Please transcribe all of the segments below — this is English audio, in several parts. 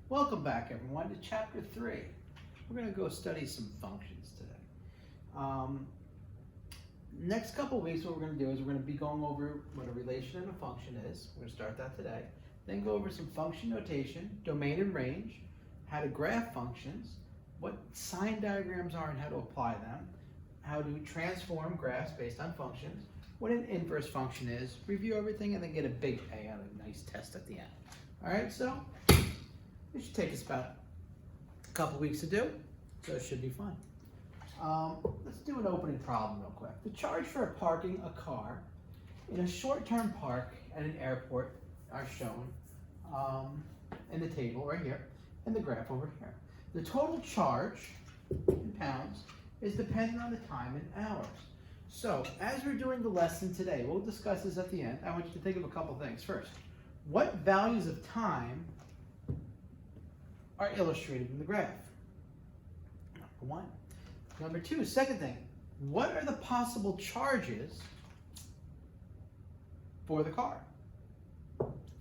Welcome back, everyone, to Chapter 3. We're going to go study some functions today. Next couple weeks, what we're going to do is we're going to be going over what a relation and a function is. We're going to start that today. Then go over some function notation, domain and range, how to graph functions, what sign diagrams are and how to apply them, how to transform graphs based on functions, what an inverse function is, review everything, and then get a big A on a nice test at the end. All right, so it should take us about a couple weeks to do, so it should be fun. Let's do an opening problem real quick. The charge for parking a car in a short-term park at an airport are shown in the table right here, and the graph over here. The total charge in pounds is dependent on the time in hours. So, as we're doing the lesson today, we'll discuss this at the end. I want you to think of a couple things. First, what values of time are illustrated in the graph? Number one. Number two, second thing, what are the possible charges for the car?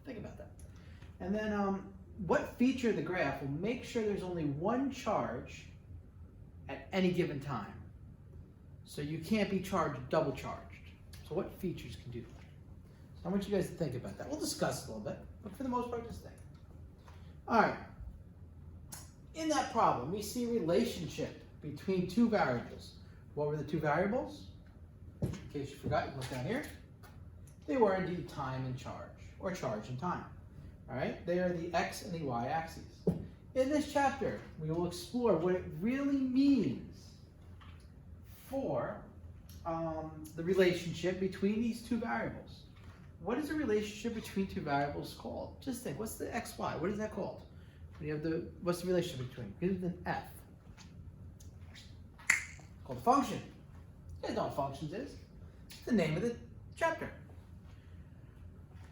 Think about that. And then, what feature of the graph will make sure there's only one charge at any given time? So you can't be double charged. So what features can do that? So I want you guys to think about that. We'll discuss it a little bit, but for the most part, just think. All right. In that problem, we see a relationship between two variables. What were the two variables? In case you forgot, you look down here. They were indeed time and charge, or charge and time. All right, they are the x and the y axes. In this chapter, we will explore what it really means for the relationship between these two variables. What is a relationship between two variables called? Just think, what's the x, y? What is that called? When you have what's the relationship between? Here's an f. Called a function. You guys know what functions is. It's the name of the chapter.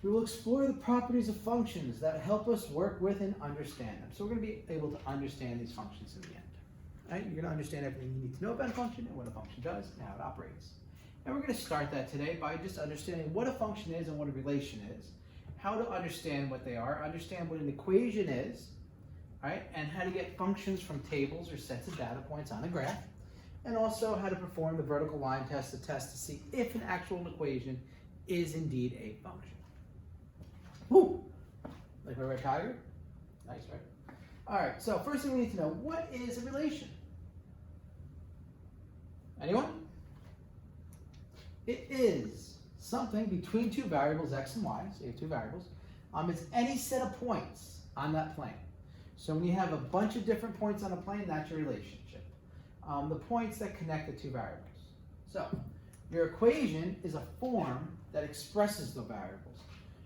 We will explore the properties of functions that help us work with and understand them. So we're going to be able to understand these functions in the end. All right? You're going to understand everything you need to know about a function and what a function does and how it operates. And we're going to start that today by just understanding what a function is and what a relation is, how to understand what they are, understand what an equation is, right? And how to get functions from tables or sets of data points on a graph, and also how to perform the vertical line test, the test to see if an actual equation is indeed a function. Woo! Like my red tiger? Nice, right? All right, so first thing we need to know, what is a relation? Anyone? It is something between two variables, x and y, so you have two variables. It's any set of points on that plane. So when you have a bunch of different points on a plane, that's your relationship. The points that connect the two variables. So your equation is a form that expresses the variables.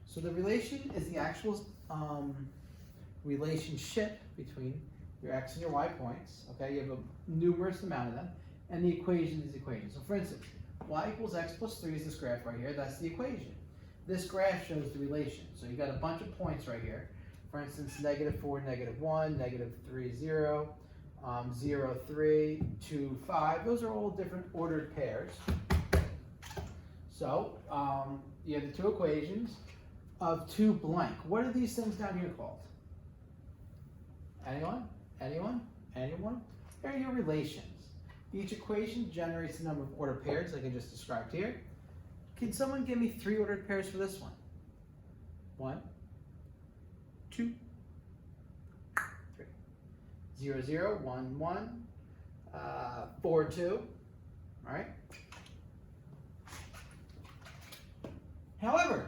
So the relation is the actual relationship between your x and your y points. Okay, you have a numerous amount of them, and the equation is the equation. So for instance, y equals x plus 3 is this graph right here. That's the equation. This graph shows the relation. So you got a bunch of points right here. For instance, -4, -1, -3, 0, 0, 3, 2, 5. Those are all different ordered pairs. So you have the two equations of 2 blank. What are these things down here called? Anyone? Anyone? Anyone? They're your relations. Each equation generates a number of ordered pairs like I just described here. Can someone give me 3 ordered pairs for this one? 1, 2, 3. 0, 0, 1, 1, 4, 2. All right? However,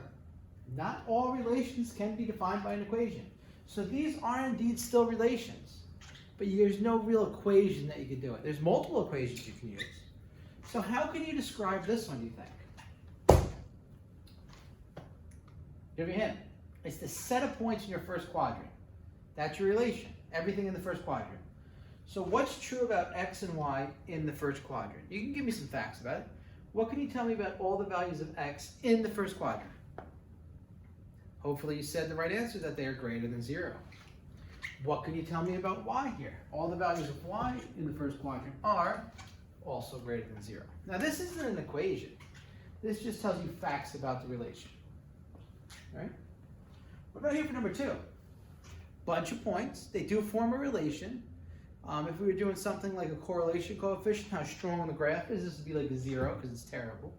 not all relations can be defined by an equation. So these are indeed still relations, but there's no real equation that you can do it. There's multiple equations you can use. So how can you describe this one, do you think? Give me a hint. It's the set of points in your first quadrant. That's your relation. Everything in the first quadrant. So what's true about x and y in the first quadrant? You can give me some facts about it. What can you tell me about all the values of x in the first quadrant? Hopefully you said the right answer, that they are greater than 0. What can you tell me about y here? All the values of y in the first quadrant are also greater than 0. Now this isn't an equation. This just tells you facts about the relation. All right? What about here for number 2? bunch of points. They do form a relation. If we were doing something like a correlation coefficient, how strong the graph is, this would be like a 0 because it's terrible.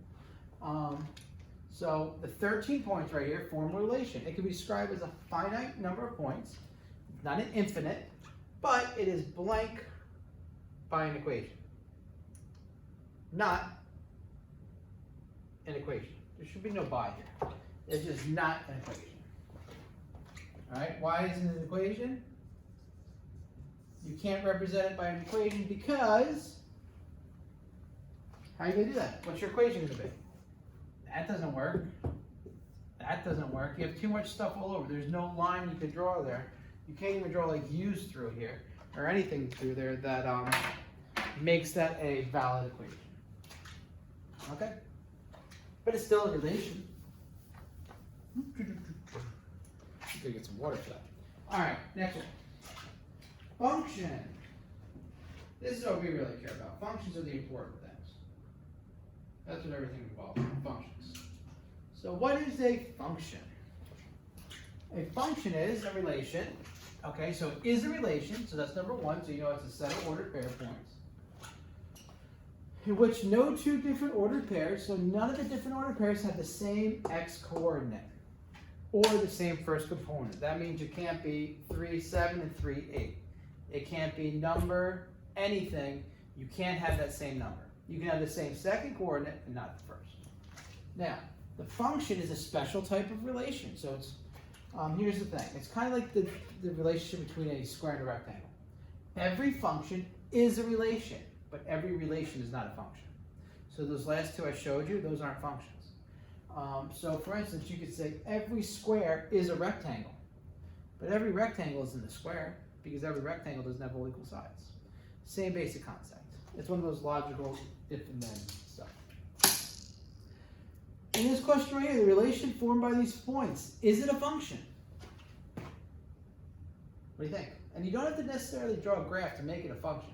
So the 13 points right here form a relation. It can be described as a finite number of points, not an infinite, but it is blank by an equation. Not an equation. There should be no by here. It's just not an equation. All right, why isn't it an equation? You can't represent it by an equation because, how are you going to do that? What's your equation going to be? That doesn't work. That doesn't work. You have too much stuff all over. There's no line you could draw there. You can't even draw like U's through here or anything through there that makes that a valid equation. Okay? But it's still a relation. Gotta get some water for that. All right, next one. Function. This is what we really care about. Functions are the important things. That's what everything involves, functions. So what is a function? A function is a relation. Okay, so it is a relation, so that's number one, so you know it's a set of ordered pair points. In which no two different ordered pairs, so none of the different ordered pairs have the same x coordinate or the same first component. That means it can't be 3, 7, and 3, 8. It can't be number, anything. You can't have that same number. You can have the same second coordinate and not the first. Now, the function is a special type of relation. So it's, here's the thing. It's kind of like the relationship between a square and a rectangle. Every function is a relation, but every relation is not a function. So those last two I showed you, those aren't functions. So for instance, you could say every square is a rectangle, but every rectangle isn't a square because every rectangle doesn't have all equal sides. Same basic concept. It's one of those logical if and then stuff. In this question right here, the relation formed by these points, is it a function? What do you think? And you don't have to necessarily draw a graph to make it a function.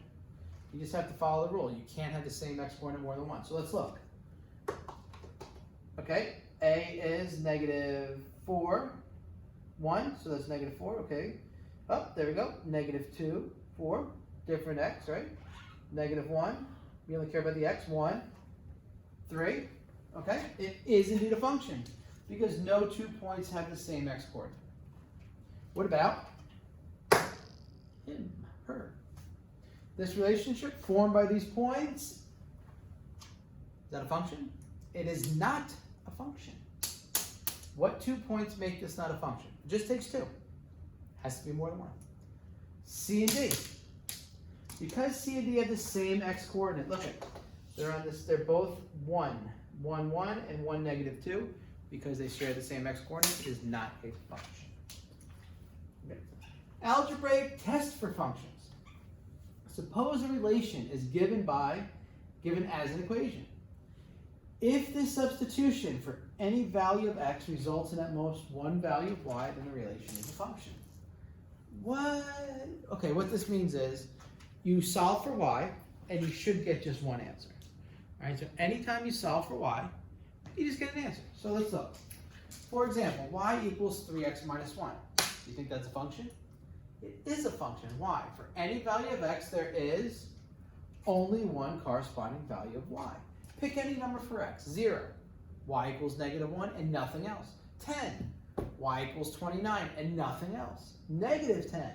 You just have to follow the rule. You can't have the same x coordinate more than one. So let's look. Okay, a is -4, 1, so that's -4, okay. Oh, there we go, -2, 4, different x, right? -1, we only care about the x, 1, 3, okay? It is indeed a function because no two points have the same x coordinate. What about him, her? This relationship formed by these points, is that a function? It is not a function. What 2 points make this not a function? It just takes 2. Has to be more than 1. C and D. Because C and D have the same x coordinate, look at, they're on this, they're both 1, 1, 1, and 1, -2. Because they share the same x coordinate, it is not a function. Okay. Algebraic test for functions. Suppose a relation is given as an equation. If this substitution for any value of x results in at most one value of y, then the relation is a function. What? Okay, what this means is you solve for y, and you should get just one answer. All right, so anytime you solve for y, you just get an answer. So let's look. For example, y equals 3x minus 1. Do you think that's a function? It is a function. Why? For any value of x, there is only one corresponding value of y. Pick any number for x. 0, y equals -1 and nothing else. 10, y equals 29 and nothing else. -10,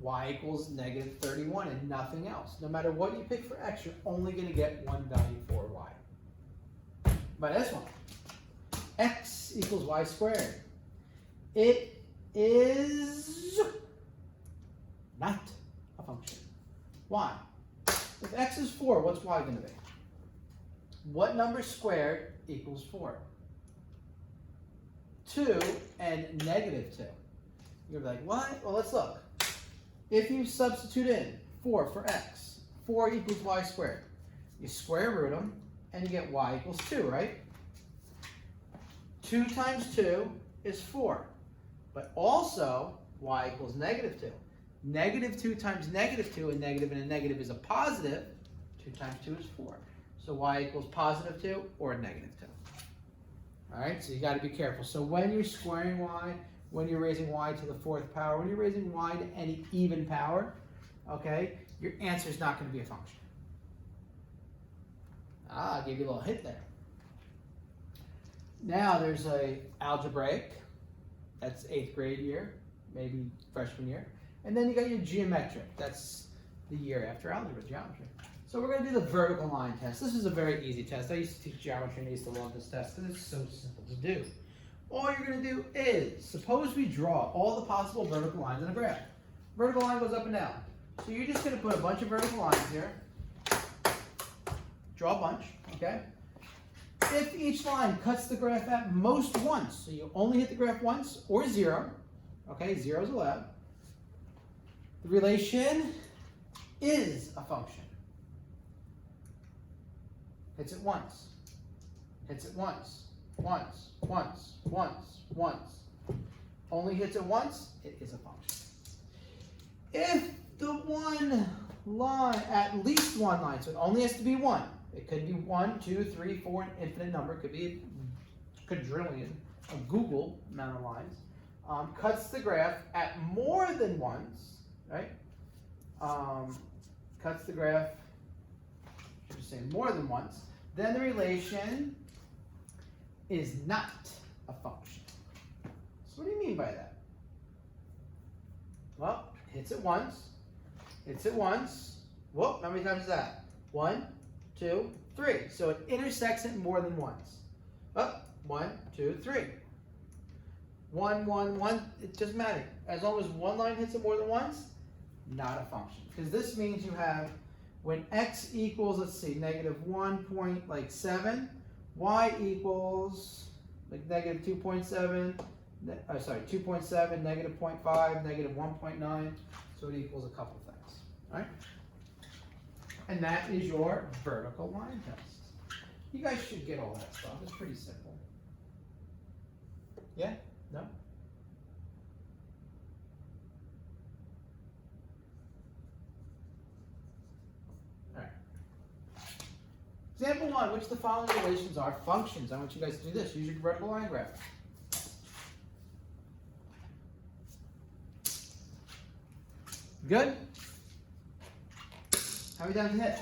y equals -31 and nothing else. No matter what you pick for x, you're only going to get one value for y. By this one, x equals y squared. It is not a function. Why? If x is 4, what's y going to be? What number squared equals 4? 2 and -2. You're like, what? Well, let's look. If you substitute in 4 for x, 4 equals y squared. You square root them, and you get y equals 2, right? 2 times 2 is 4. But also, y equals -2. -2 times -2, and a negative is a positive. 2 times 2 is 4. So y equals +2 or -2. All right, so you got to be careful. So when you're squaring y, when you're raising y to the 4th power, when you're raising y to any even power, okay, your answer is not going to be a function. Ah, I gave you a little hint there. Now there's a algebraic, that's 8th grade year, maybe freshman year. And then you got your geometric, that's the year after algebra, geometry. So we're going to do the vertical line test. This is a very easy test. I used to teach geometry and I used to love this test because it's so simple to do. All you're going to do is, suppose we draw all the possible vertical lines in a graph. Vertical line goes up and down. So you're just going to put a bunch of vertical lines here. Draw a bunch, okay? If each line cuts the graph at most once, so you only hit the graph once or 0, okay, 0 is allowed, the relation is a function. Hits it once, hits it once, once, once, once, once. Only hits it once, it is a function. If the one line, at least one line, so it only has to be one. It could be 1, 2, 3, 4, an infinite number. It could be a quadrillion, a Google amount of lines. Cuts the graph at more than once, right? Cuts the graph, I should say more than once. Then the relation is not a function. So what do you mean by that? Well, hits it once, hits it once. Whoop, how many times is that? 1, 2, 3. So it intersects it more than once. Up, 1, 2, 3. 1, 1, 1. It doesn't matter. As long as one line hits it more than once, not a function. Because this means you have, when x equals, let's see, negative 1.7, y equals like negative 2.7, sorry, 2.7, negative 0.5, negative 1.9. So it equals a couple things, right? And that is your vertical line test. You guys should get all that stuff. It's pretty simple. Yeah? No? All right. Example 1, which of the following relations are functions? I want you guys to do this. Use your vertical line graph. Good? How many times you hit?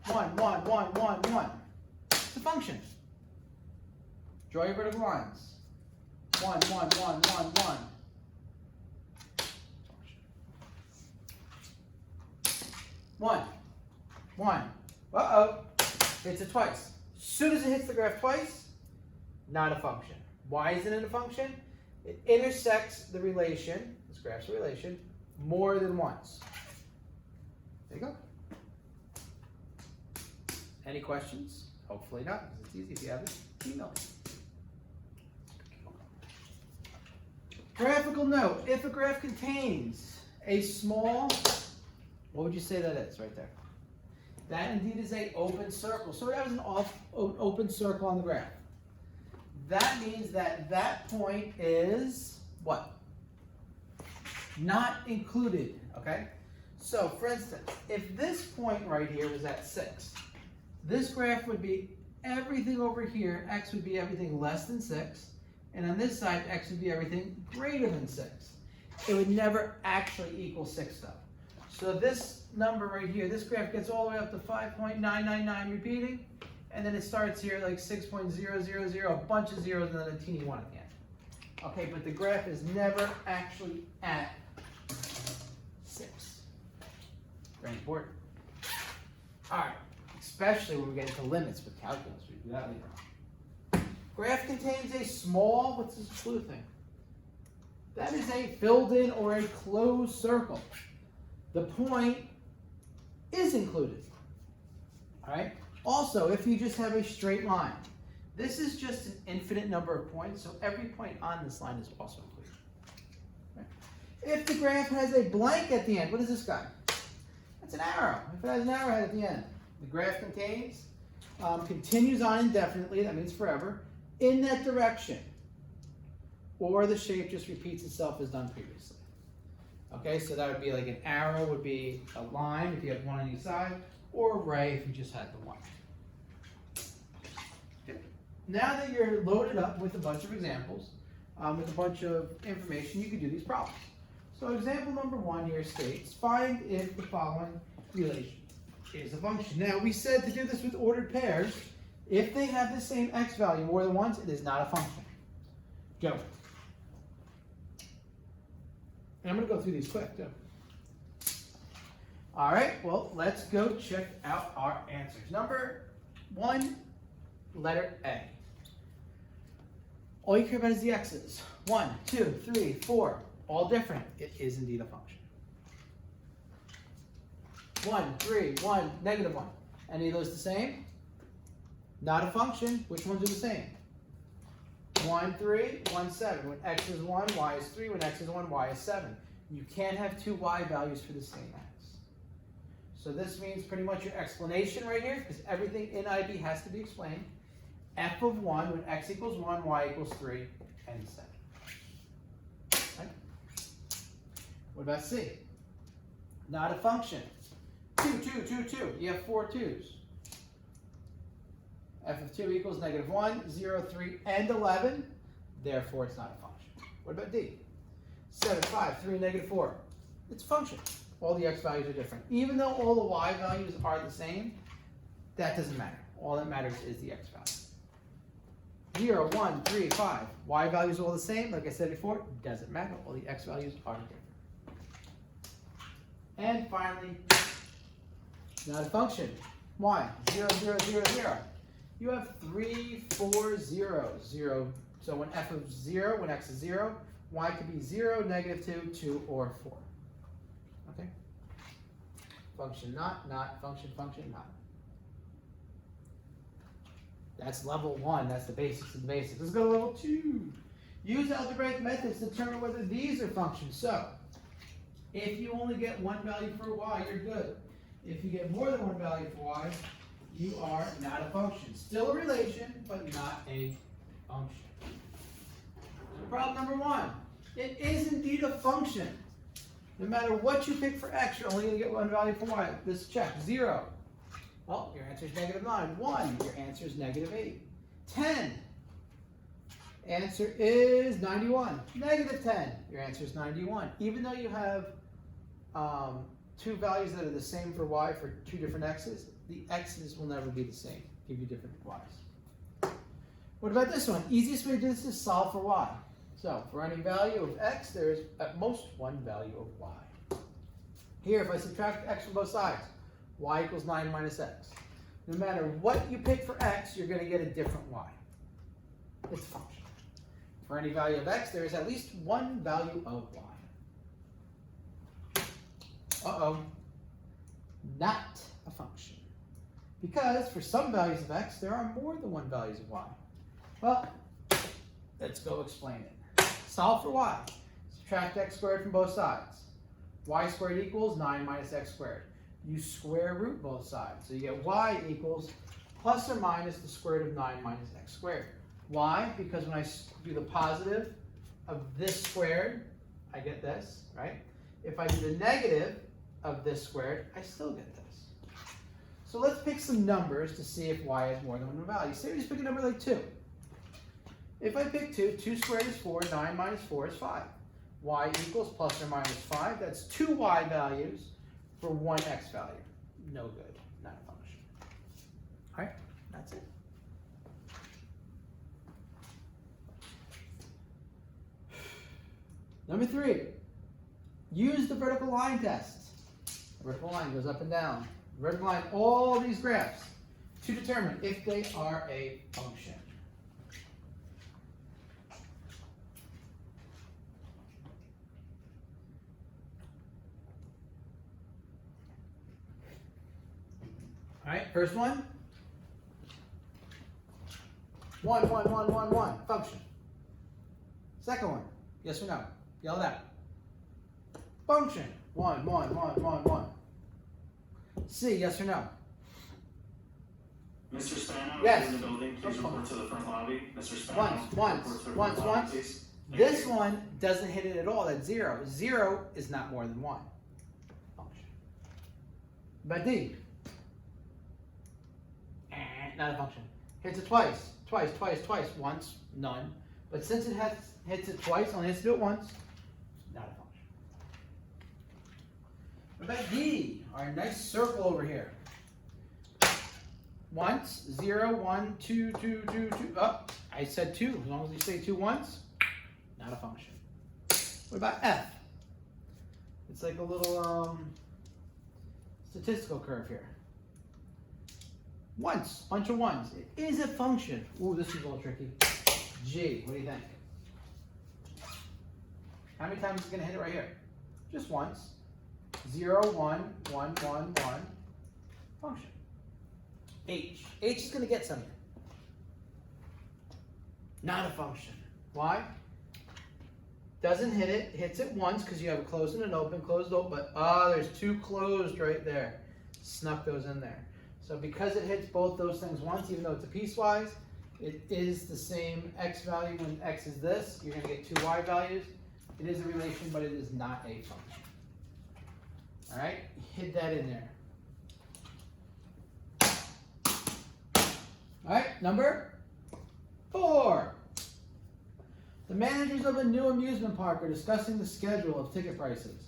1, 1, 1, 1, 1. It's a function. Draw your vertical lines. 1, 1, 1, 1, 1. 1, 1. Uh-oh. Hits it twice. As soon as it hits the graph twice, not a function. Why isn't it a function? It intersects the relation, this graph's a relation, more than once. There you go. Any questions? Hopefully not, because it's easy if you have it. Email me. Graphical note. If a graph contains a small, what would you say that is right there? That indeed is an open circle. So that was an open circle on the graph. That means that that point is what? Not included, okay? So, for instance, if this point right here was at 6, this graph would be everything over here, x would be everything less than 6, and on this side, x would be everything greater than 6. It would never actually equal 6 though. So this number right here, this graph gets all the way up to 5.999 repeating, and then it starts here like 6.000, a bunch of zeros, and then a teeny one at the end. Okay, but the graph is never actually at 6. Very important. All right, especially when we get into limits with calculus. We do that later on. Graph contains a small, what's this blue thing? That is a filled in or a closed circle. The point is included. All right. Also, if you just have a straight line, this is just an infinite number of points, so every point on this line is also included. Right? If the graph has a blank at the end, what is this guy? That's an arrow. If it has an arrowhead at the end, the graph contains, continues on indefinitely, that means forever, in that direction. Or the shape just repeats itself as done previously. Okay, so that would be like an arrow would be a line if you had one on each side, or a ray if you just had the one. Okay. Now that you're loaded up with a bunch of examples, with a bunch of information, you can do these problems. So example number 1 here states, find if the following relation is a function. Now we said to do this with ordered pairs, if they have the same x value more than once, it is not a function. Go. And I'm going to go through these quick too. All right, well, let's go check out our answers. Number 1, letter A. All you care about is the x's. 1, 2, 3, 4, all different. It is indeed a function. 1, 3, 1, negative 1. Any of those the same? Not a function. Which ones are the same? 1, 3, 1, 7. When x is 1, y is 3. When x is 1, y is 7. You can't have two y values for the same x. So this means pretty much your explanation right here, because everything in IB has to be explained. F of 1 when x equals 1, y equals 3, and 7. Right? What about C? Not a function. 2, 2, 2, 2. You have 4 2's. F of 2 equals negative 1, 0, 3, and 11. Therefore, it's not a function. What about D? 7, 5, 3, negative 4. It's a function. All the x values are different. Even though all the y values are the same, that doesn't matter. All that matters is the x value. 0, 1, 3, 5. Y values are all the same. Like I said before, doesn't matter. All the x values are different. And finally, not a function. Why? 0, 0, 0, 0. You have 3, 4 zeros. 0. So when f of 0, when x is 0, y could be 0, negative 2, 2, or 4. Okay? Function not, function, not. That's level 1. That's the basics of the basics. Let's go to level 2. Use algebraic methods to determine whether these are functions. So, if you only get one value for y, you're good. If you get more than one value for y, you are not a function. Still a relation, but not a function. So problem number 1. It is indeed a function. No matter what you pick for x, you're only going to get one value for y. Let's check. 0. Well, your answer is negative 9. 1. Your answer is negative 8. 10. Answer is 91. Negative 10. Your answer is 91. Even though you have two values that are the same for y for two different x's, the x's will never be the same. Give you different y's. What about this one? Easiest way to do this is solve for y. So, for any value of x, there is at most one value of y. Here, if I subtract x from both sides, y equals 9 minus x. No matter what you pick for x, you're going to get a different y. It's a function. For any value of x, there is at least one value of y. Uh-oh. Not a function. Because for some values of x, there are more than one values of y. Well, let's go explain it. Solve for y. Subtract x squared from both sides. Y squared equals 9 minus x squared. You square root both sides. So you get y equals plus or minus the square root of 9 minus x squared. Why? Because when I do the positive of this squared, I get this, right? If I do the negative of this squared, I still get this. So let's pick some numbers to see if y has more than one value. Say we just pick a number like 2. If I pick 2, 2 squared is 4, 9 minus 4 is 5. Y equals plus or minus 5. That's two y values for one x value. No good, not a function. All right, that's it. Number 3, use the vertical line test. The vertical line goes up and down. The vertical line, all these graphs, to determine if they are a function. All right, first one. 1, 1, 1, 1, 1, function. Second one, yes or no? Yell it out. Function. 1, 1, 1, 1, 1. C, yes or no? Mr. Spano, yes. In the building, please report to the front lobby. Mr. Spano, once. This one doesn't hit it at all. That's 0. 0 is not more than 1. Function. But D. Not a function. Hits it twice. Twice. Once, none. But since it hits it twice, only has to do it once, not a function. What about D, our nice circle over here? Once, 0, 1, 2, 2, 2, 2. Oh, I said 2. As long as you say 2 once, not a function. What about F? It's like a little statistical curve here. Once, bunch of ones. It is a function. Ooh, this is a little tricky. G, what do you think? How many times is it going to hit it right here? Just once. 0, 1, 1, 1, 1. Function. H. H is going to get something. Not a function. Why? Doesn't hit it. Hits it once because you have a closed and an open. Closed, open. But, there's 2 closed right there. Snuck those in there. So because it hits both those things once, even though it's a piecewise, it is the same x value when x is this. You're going to get 2 y values. It is a relation, but it is not a function. All right? Hit that in there. All right, number 4. The managers of a new amusement park are discussing the schedule of ticket prices.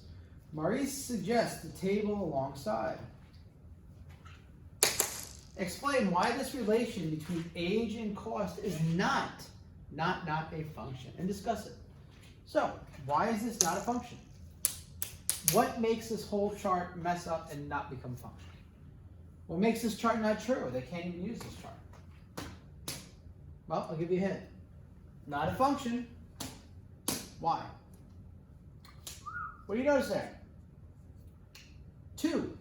Maurice suggests the table alongside. Explain why this relation between age and cost is not a function, and discuss it. So, why is this not a function? What makes this whole chart mess up and not become function? What makes this chart not true? They can't even use this chart. Well, I'll give you a hint. Not a function. Why? What do you notice there? 2.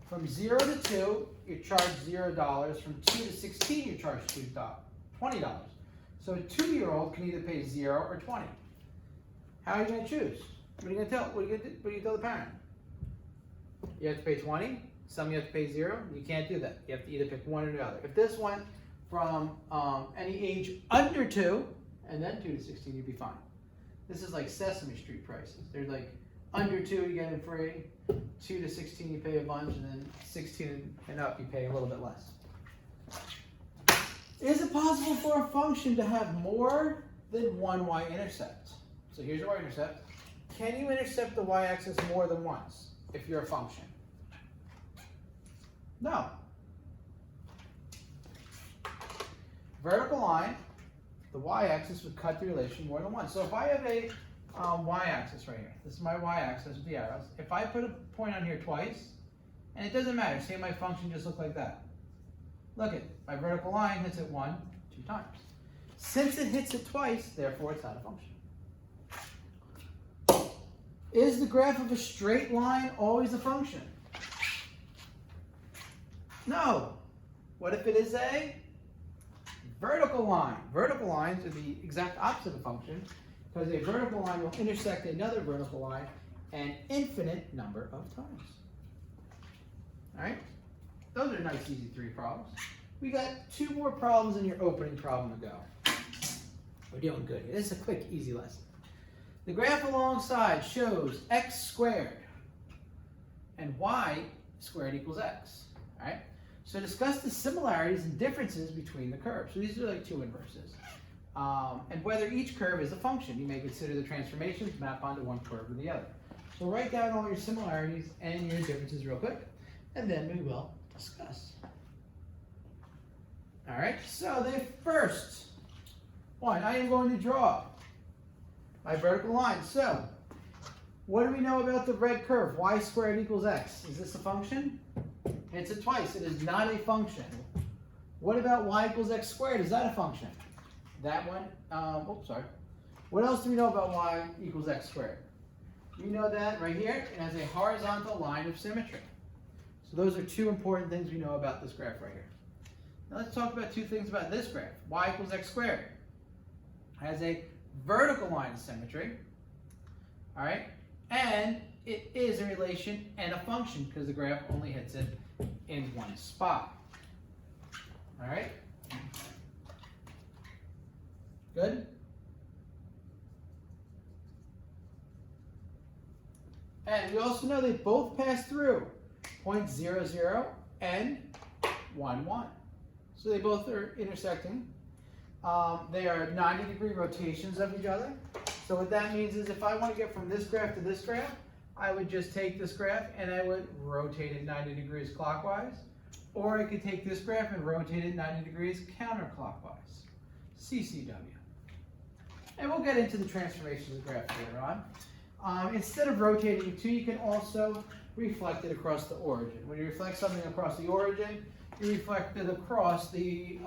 From 0 to 2, you're charged $0. From 2 to 16, you're charged $20. So a 2-year-old can either pay 0 or 20. How are you going to choose? What are you going to tell? What do you tell the parent? You have to pay 20. Some you have to pay 0. You can't do that. You have to either pick one or the other. If this went from any age under 2, and then 2 to 16, you'd be fine. This is like Sesame Street prices. They're like under 2, you get it free. 2 to 16, you pay a bunch, and then 16 and up, you pay a little bit less. Is it possible for a function to have more than one y-intercept? So here's your y-intercept. Can you intercept the y-axis more than once if you're a function? No. Vertical line, the y-axis would cut the relation more than once. So if I have a y-axis right here, this is my y-axis with the arrows. If I put a point on here twice, and it doesn't matter, say my function just looked like that. Look at my vertical line hits it 1, 2 times. Since it hits it twice, therefore it's not a function. Is the graph of a straight line always a function? No. What if it is a vertical line? Vertical lines are the exact opposite of function because a vertical line will intersect another vertical line an infinite number of times. All right? Those are nice, easy 3 problems. We got 2 more problems in your opening problem to go. We're doing good here. This is a quick, easy lesson. The graph alongside shows x squared and y squared equals x. All right? So discuss the similarities and differences between the curves. So these are like 2 inverses. And whether each curve is a function. You may consider the transformations map onto one curve or the other. So write down all your similarities and your differences real quick, and then we will discuss. All right, so the first one, I am going to draw my vertical line. So what do we know about the red curve? Y squared equals x. Is this a function? It's it twice. It is not a function. What about y equals x squared? Is that a function? That one, oops, sorry. What else do we know about y equals x squared? We know that right here, it has a horizontal line of symmetry. So those are 2 important things we know about this graph right here. Now let's talk about 2 things about this graph. Y equals x squared. It has a vertical line of symmetry, all right? And it is a relation and a function because the graph only hits it in one spot, all right? Good? And we also know they both pass through points 0, 0 and 1, 1. So they both are intersecting. They are 90-degree rotations of each other. So what that means is if I want to get from this graph to this graph, I would just take this graph and I would rotate it 90 degrees clockwise. Or I could take this graph and rotate it 90 degrees counterclockwise. CCW. And we'll get into the transformation of the graph later on. Instead of rotating it too, you can also reflect it across the origin. When you reflect something across the origin, you reflect it across the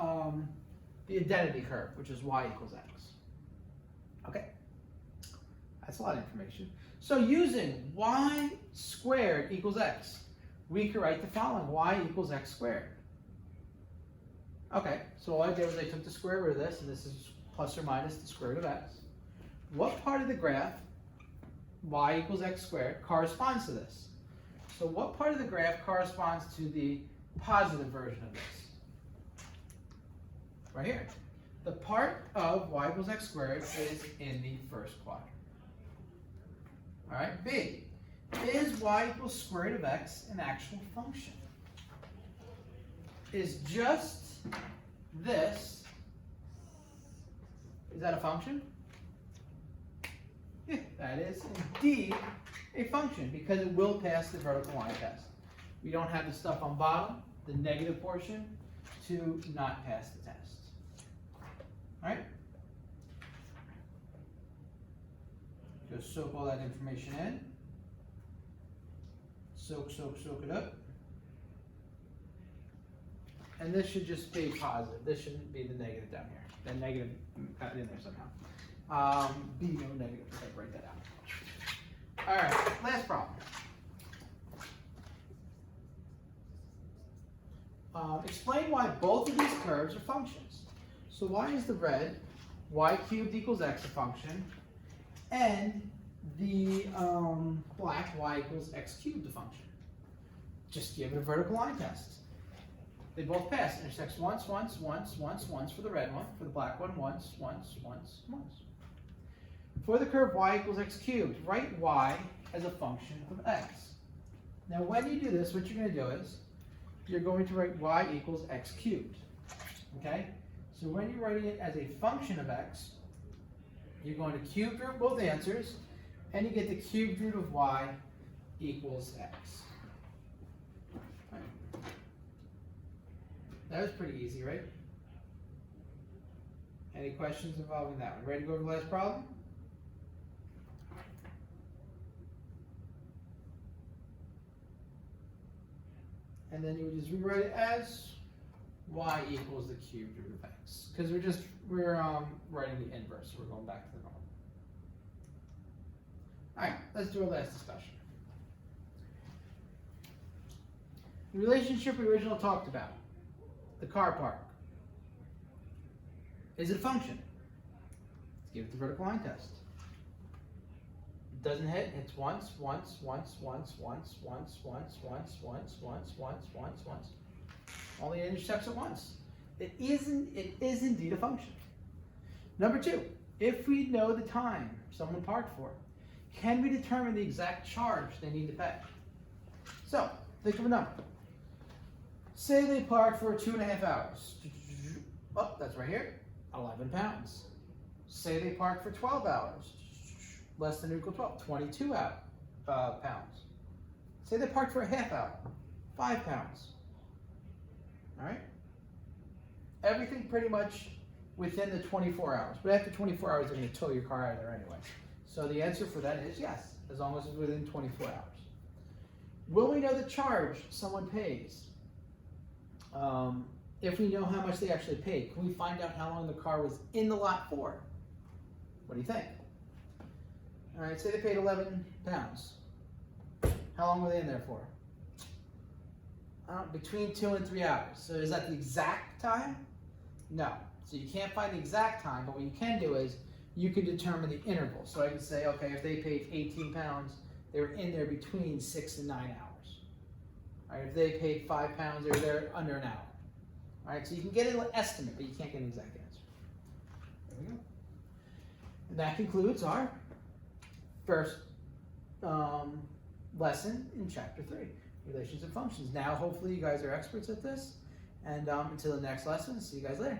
identity curve, which is y equals x. Okay, that's a lot of information. So using y squared equals x, we could write the following: y equals x squared. Okay, so all I did was I took the square root of this, and this is plus or minus the square root of x. What part of the graph, y equals x squared, corresponds to this? So what part of the graph corresponds to the positive version of this? Right here. The part of y equals x squared is in the first quadrant. All right, B. Is y equals square root of x an actual function? Is just this, is that a function? Yeah, that is indeed a function because it will pass the vertical line test. We don't have the stuff on bottom, the negative portion, to not pass the test. All right? Just soak all that information in. Soak it up. And this should just be positive. This shouldn't be the negative down here. The negative got in there somehow. Be no negative. Okay, write that out. All right, last problem. Explain why both of these curves are functions. So why is the red y cubed equals x a function, and the black y equals x cubed a function? Just give it a vertical line test. They both pass. Intersects once for the red one. For the black one, once. For the curve y equals x cubed, write y as a function of x. Now when you do this, what you're going to do is, you're going to write y equals x cubed. Okay? So when you're writing it as a function of x, you're going to cube root both answers, and you get the cubed root of y equals x. Right. That was pretty easy, right? Any questions involving that one? Ready to go over the last problem? And then you would just rewrite it as y equals the cubed root of x. Because we're writing the inverse, so we're going back to the normal. Alright, let's do our last discussion. The relationship we originally talked about, the car park. Is it a function? Let's give it the vertical line test. It doesn't hit, it's once. Only intersects at once. It is indeed a function. Number two, if we know the time someone parked for, can we determine the exact charge they need to pay? So, think of a number. Say they parked for 2.5 hours. Oh, that's right here, 11 pounds. Say they parked for 12 hours. Less than or equal to 12, 22 pounds. Say they parked for a half hour, 5 pounds. All right? Everything pretty much within the 24 hours. But after 24 hours, they're going to tow your car out of there anyway. So the answer for that is yes, as long as it's within 24 hours. Will we know the charge someone pays? If we know how much they actually paid, can we find out how long the car was in the lot for? What do you think? All right, say they paid 11 pounds. How long were they in there for? Between 2 and 3 hours. So is that the exact time? No. So you can't find the exact time, but what you can do is you can determine the interval. So I can say, okay, if they paid 18 pounds, they were in there between 6 and 9 hours. All right, if they paid 5 pounds, they were there under an hour. All right, so you can get an estimate, but you can't get an exact answer. There we go. And that concludes our first lesson in chapter 3, relations and functions. Now, hopefully you guys are experts at this. And until the next lesson, see you guys later.